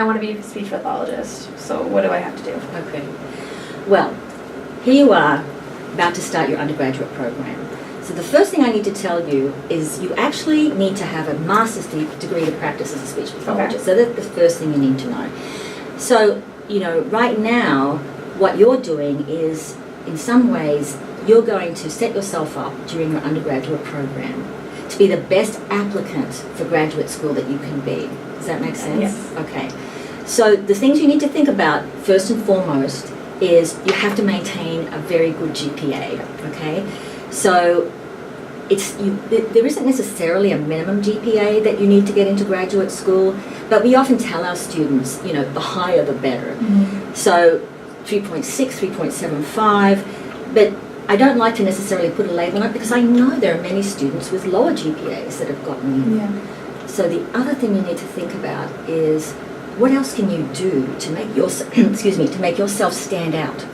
I want to be a speech pathologist, so what do I have to do? Okay. Well, here you are about to start your undergraduate program. So the first thing I need to tell you is you actually need to have a master's degree to practice as a speech pathologist. Okay. So that's the first thing you need to know. So, right now, what you're doing is, in some ways, you're going to set yourself up during your undergraduate program to be the best applicant for graduate school that you can be. Does that make sense? Yes. Okay. So the things you need to think about, first and foremost, is you have to maintain a very good GPA, okay? So there isn't necessarily a minimum GPA that you need to get into graduate school, but we often tell our students, the higher the better. Mm-hmm. So 3.6, 3.75, but I don't like to necessarily put a label on it because I know there are many students with lower GPAs that have gotten in. Yeah. So the other thing you need to think about is what else can you do to make to make yourself stand out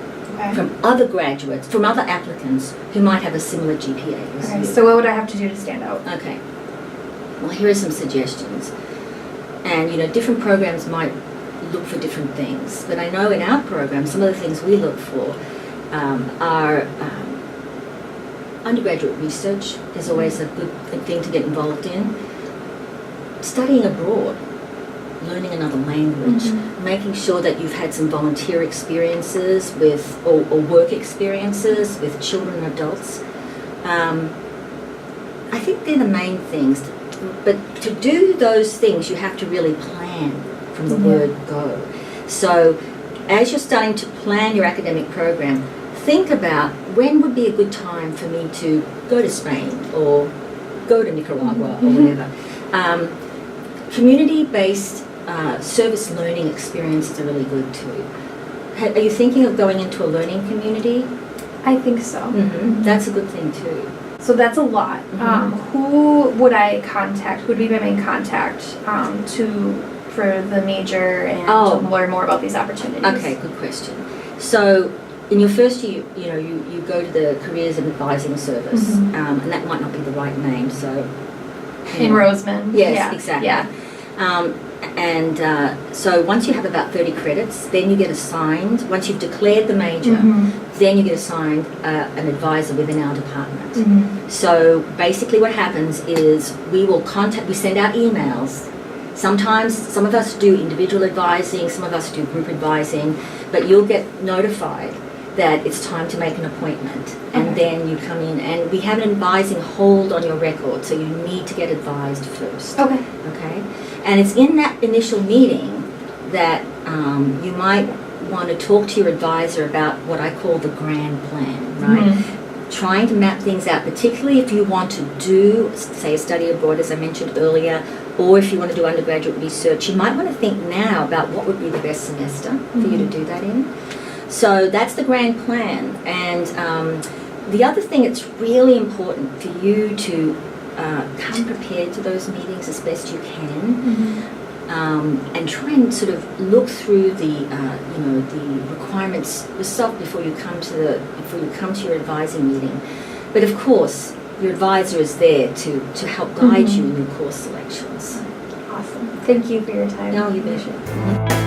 from other graduates, from other applicants who might have a similar GPA as you. So what would I have to do to stand out? Okay. Well, here are some suggestions. And, different programs might look for different things. But I know in our program, some of the things we look for are undergraduate research is always a good thing to get involved in. Studying abroad, learning another language, making sure that you've had some volunteer experiences or work experiences with children and adults. I think they're the main things. But to do those things, you have to really plan from the word go. So as you're starting to plan your academic program, think about when would be a good time for me to go to Spain or go to Nicaragua or whatever. Community-based service learning experiences are really good too. Are you thinking of going into a learning community? I think so. That's a good thing too. So that's a lot. Who would I contact? Who would be my main contact for the major and to learn more about these opportunities? Okay, good question. So in your first year, you go to the Careers and Advising Service, and that might not be the right name. So in Roseman. Yes, exactly. Yeah. So once you have about 30 credits, then you get assigned, once you've declared the major, then you get assigned an advisor within our department. So basically what happens is we send out emails. Sometimes some of us do individual advising, some of us do group advising, but you'll get notified that it's time to make an appointment, and then you come in, and we have an advising hold on your record, so you need to get advised first. Okay? And it's in that initial meeting that you might want to talk to your advisor about what I call the grand plan, right? Trying to map things out, particularly if you want to do, say, a study abroad, as I mentioned earlier, or if you want to do undergraduate research, you might want to think now about what would be the best semester for you to do that in. So that's the grand plan. And the other thing that's really important for you to come prepared to those meetings as best you can, and try and sort of look through the requirements yourself before you come to your advising meeting. But of course, your advisor is there to help guide you in your course selections. Awesome. Thank you for your time. No, you bet.